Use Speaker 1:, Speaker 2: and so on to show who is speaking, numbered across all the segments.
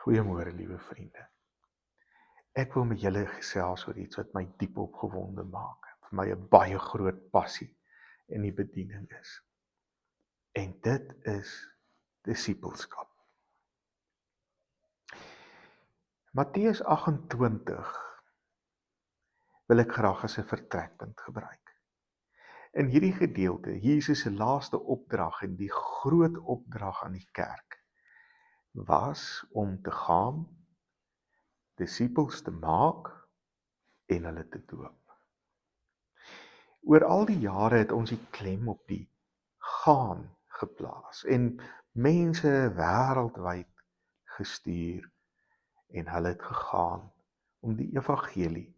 Speaker 1: Goeiemôre, liewe vriende. Ek wil met julle gesels oor iets wat my diep opgewonde maak. Vir my 'n baie groot passie in die bediening is. En dit is disippelskap. Matteus 28 wil ek graag as 'n vertrekpunt gebruik. In hierdie gedeelte, Jesus se laaste opdrag en die groot opdrag aan die kerk, was om te gaan, disippels te maak en hulle te doop. Oor al die jare het ons die klem op die gaan geplaas en mense wêreldwyd gestuur en hulle het gegaan om die evangelie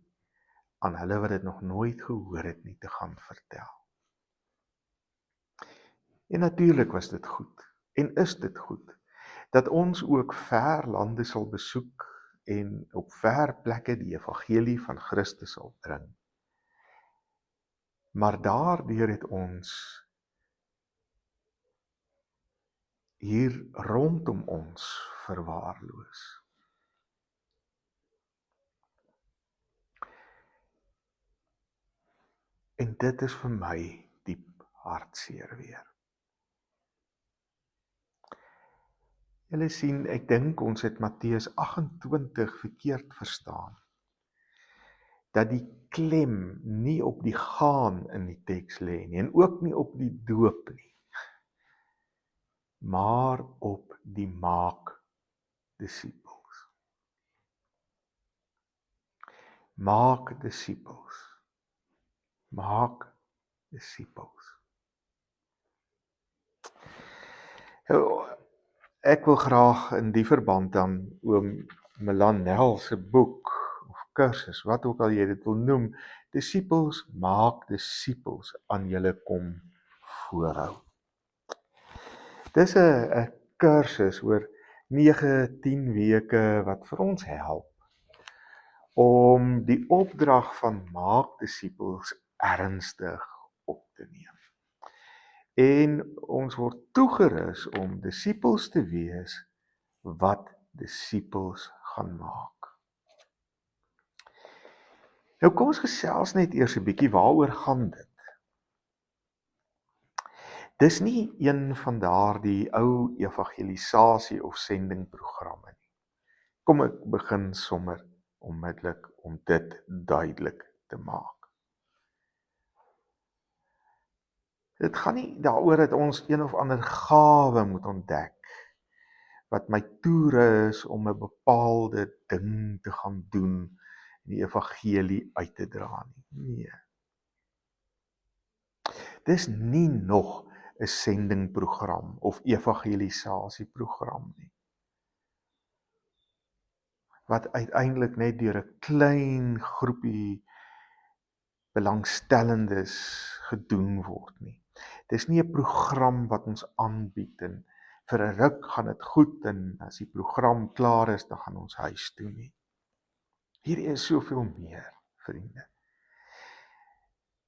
Speaker 1: aan hulle wat dit nog nooit gehoor het nie te gaan vertel. En natuurlik was dit goed en is dit goed dat ons ook ver lande sal besoek en op ver plekke die evangelie van Christus sal bring. Maar daardeur het ons hier rondom ons verwaarloos. En dit is vir my diep hartseer weer. Julle sien, ek dink ons het Matteus 28 verkeerd verstaan. Dat die klem nie op die gaan in die teks lê nie en ook nie op die doop nie, maar op die maak disippels. Maak disippels. Maak disippels. Ek wil graag in die verband aan oom Melanel se boek of kursus, wat ook al jy dit wil noem, disippels maak disippels aan julle kom voorhou. Dis 'n kursus oor 9-10 weke wat vir ons help om die opdrag van maak disippels ernstig op te neem. En ons word toegerus om disippels te wees wat disippels gaan maak. Nou kom ons gesels net eers 'n bietjie waaroor gaan dit. Dis nie een van daardie ou evangelisasie of sendingprogramme nie. Kom ek begin sommer onmiddellik om dit duidelik te maak. Dit gaan nie daaroor dat ons een of ander gawe moet ontdek, wat my toer is om 'n bepaalde ding te gaan doen, en die evangelie uit te dra nie. Nee. Dis nie nog 'n sendingprogram of evangelisasieprogram nie. Wat uiteindelik net deur 'n klein groepie belangstellendes gedoen word nie. Dis nie 'n program wat ons aanbied en vir 'n ruk gaan dit goed en as die program klaar is, dan gaan ons huis toe nie. Hierdie is soveel meer, vriende.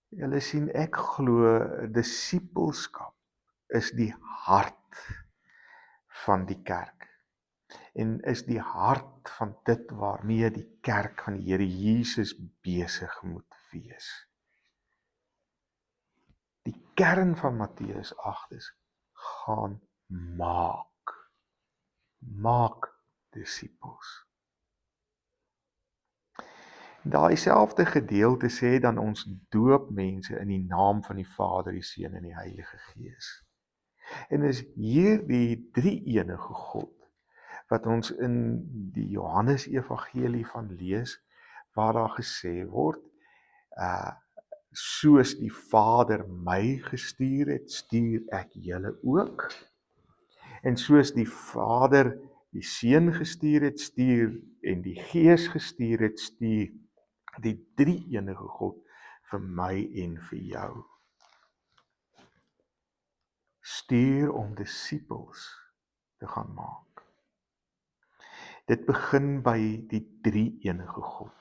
Speaker 1: Julle sien, ek glo disippelskap is die hart van die kerk en is die hart van dit waarmee die kerk van die Here Jesus besig moet wees. Die kern van Matteus 8 is, gaan maak disippels. Daai selfde gedeelte sê dan ons doop mense in die naam van die Vader, die Seun en die Heilige Gees. En is hierdie drie-enige God wat ons in die Johannes Evangelie van lees, waar daar gesê word, soos die Vader my gestuur het, stuur ek julle ook. En soos die Vader die Seun gestuur het, stuur en die Gees gestuur het, stuur die drie-enige God vir my en vir jou. Stuur om disippels te gaan maak. Dit begin by die drie-enige God.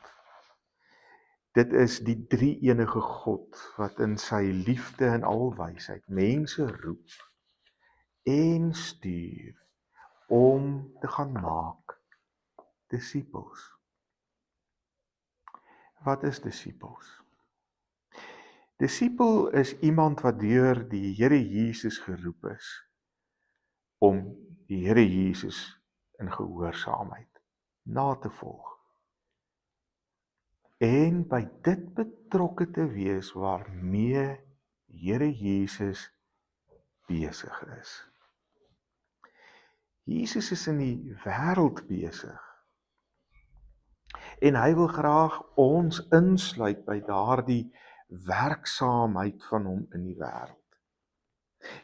Speaker 1: Dit is die drie-enige God wat in sy liefde en alwysheid mense roep en stuur om te gaan maak Disippels. Wat is disippels? Disipel is iemand wat deur die Here Jesus geroep is om die Here Jesus in gehoorsaamheid na te volg. En by dit betrokke te wees waarmee Here Jesus besig is. Jesus is in die wêreld besig. En hy wil graag ons insluit by daardie werksaamheid van hom in die wêreld.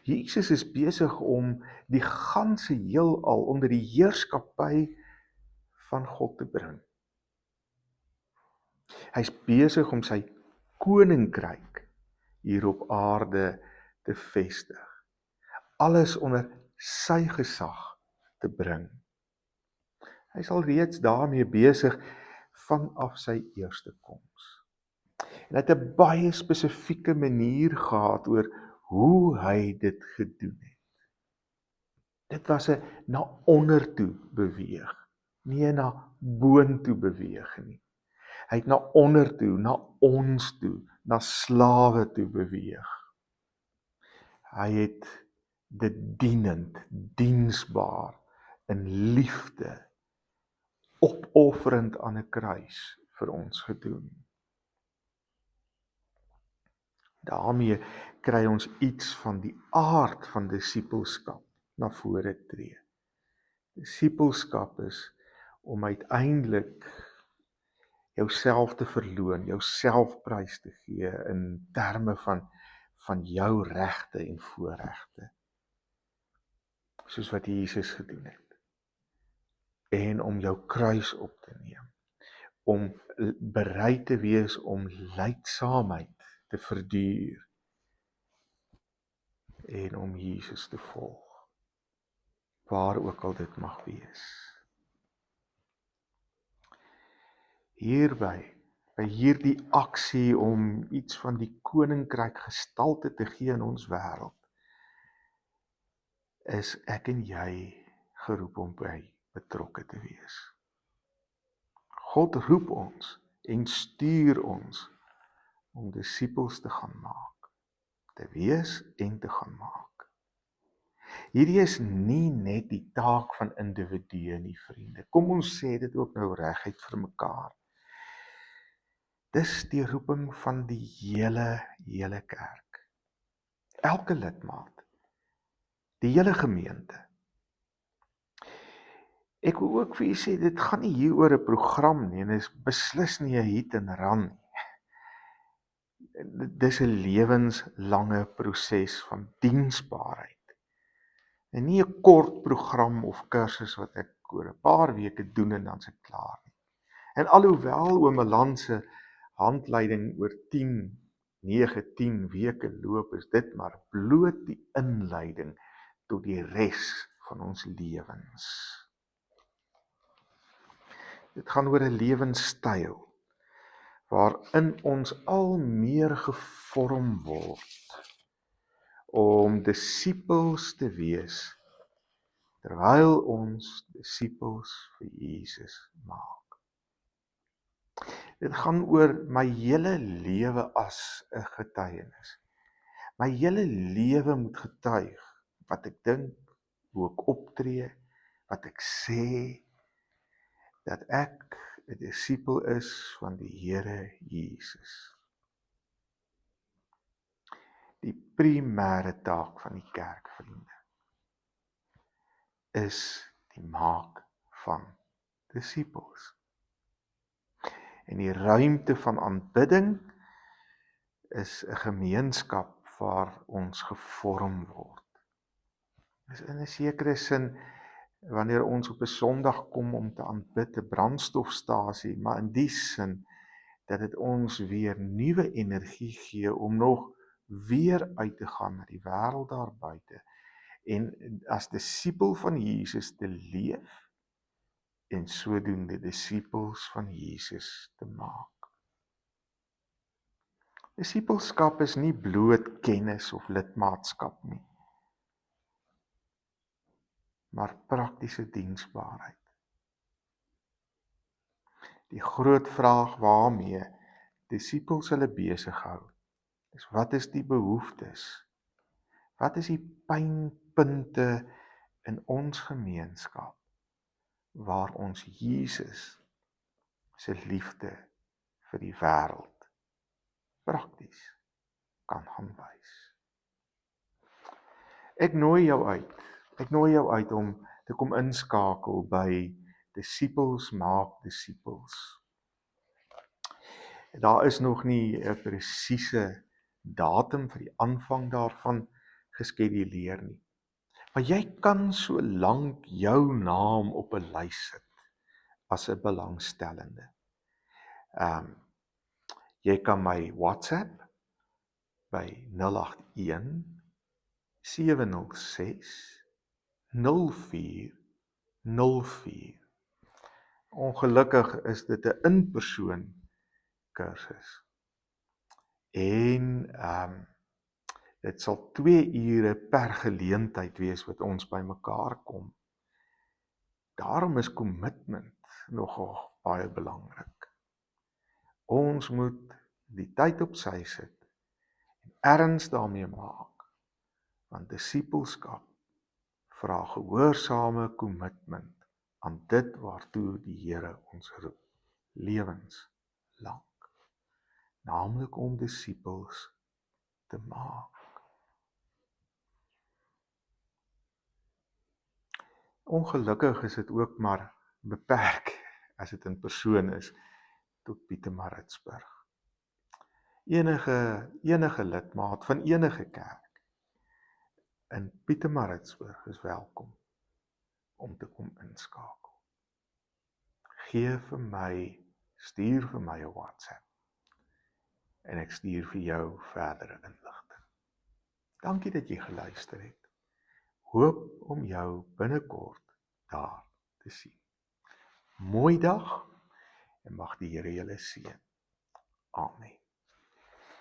Speaker 1: Jesus is besig om die ganse heelal onder die heerskappy van God te bring. Hy's besig om sy koninkryk hier op aarde te vestig. Alles onder sy gesag te bring. Hy is al reeds daarmee besig vanaf sy eerste koms. En hy het 'n baie spesifieke manier gehad oor hoe hy dit gedoen het. Dit was 'n na onder toe beweeg, nie na boontoe beweeg nie. Hy het na onder toe, na ons toe, na slawe toe beweeg. Hy het dit dienend, diensbaar, in liefde, opofferend aan 'n kruis vir ons gedoen. Daarmee kry ons iets van die aard van disipelskap na vore tree. Disipelskap is om uiteindelik jouself te verloon, jouself prys te gee in terme van jou regte en voorregte. Soos wat Jesus gedoen het. En om jou kruis op te neem. Om bereid te wees om lydsaamheid te verduur. En om Jesus te volg. Waar ook al dit mag wees. Hierby, by hierdie aksie om iets van die koninkryk gestalte te gee in ons wêreld, is ek en jy geroep om by betrokke te wees. God roep ons en stuur ons om disippels te gaan maak, te wees en te gaan maak. Hierdie is nie net die taak van individue nie, vriende. Kom ons sê dit ook nou reguit vir mekaar. Dis die roeping van die hele kerk. Elke lidmaat. Die hele gemeente. Ek wil ook vir u sê, dit gaan nie hier oor 'n program nie, en is beslis nie 'n hit en run nie. Dis 'n lewenslange proses van diensbaarheid. En nie 'n kort program of kursus wat ek oor 'n paar weke doen en dan se klaar nie. En alhoewel oom Melan se handleiding oor 9-10 weke loop, is dit maar bloot die inleiding tot die res van ons lewens. Dit gaan oor 'n lewenstyl waarin ons al meer gevorm word om disippels te wees terwyl ons disippels vir Jesus maak. Dit gaan oor my hele lewe as 'n getuienis. My hele lewe moet getuig wat ek dink, hoe ek optree, wat ek sê, dat ek 'n disipel is van die Here Jesus. Die primêre taak van die kerk, vriende, is die maak van disippels. En die ruimte van aanbidding is 'n gemeenskap waar ons gevorm word. Dis in 'n sekere sin, wanneer ons op 'n Sondag kom om te aanbid, 'n brandstofstasie, maar in die sin, dat dit ons weer nuwe energie gee om nog weer uit te gaan na die wêreld daar buite en as disipel van Jesus te leef en sodoende disippels van Jesus te maak. Disipelskap is nie bloot kennis of lidmaatskap nie, maar praktiese diensbaarheid. Die groot vraag waarmee disippels hulle besig hou, is wat is die behoeftes? Wat is die pynpunte in ons gemeenskap waar ons Jesus se liefde vir die wêreld prakties kan aanwys? Ek nooi jou uit. Ek nooi jou uit om te kom inskakel by Disippels maak disippels. Daar is nog nie 'n presiese datum vir die aanvang daarvan geskeduleer nie. Maar jy kan so lank jou naam op 'n lys sit as 'n belangstellende. Jy kan my WhatsApp by 081 706 0404. Ongelukkig is dit 'n in-persoon kursus. En dit sal 2 ure per geleentheid wees wat ons by mekaar kom. Daarom is kommitment nogal baie belangrik. Ons moet die tyd op sy sit en erns daarmee maak, want disippelskap vra gehoorsame kommitment aan dit waartoe die Here ons roep, lewenslang, naamlik om disippels te maak. Ongelukkig is dit ook maar beperk, as dit in persoon is, tot Pietermaritzburg. Enige lidmaat van enige kerk in Pietermaritzburg is welkom om te kom inskakel. Stuur vir my 'n WhatsApp en ek stuur vir jou verdere inligting. Dankie dat jy geluister het. Hoop om jou binnekort daar te sien. Mooi dag en mag die Here julle seën. Amen.